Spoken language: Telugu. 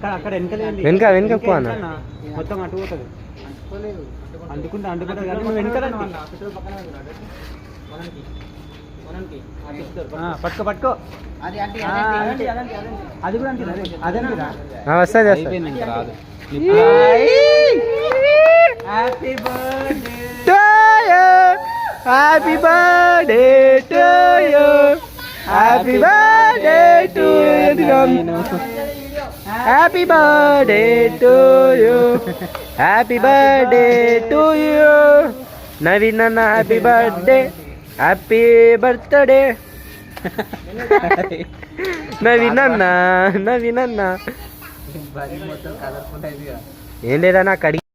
అక్కడ వెనక వెనక పోనా మొత్తం అటు పోతుంది అందుకుంటా వెనకాలండి పట్టుకో పట్టుకో అది కూడా అంటే అదే వస్తుంది రాదు happy birthday to you happy birthday to you happy birthday to you happy birthday to you Naveen అన్న happy birthday happy birthday Naveen అన్న ఏం లేదన్నా కడిగి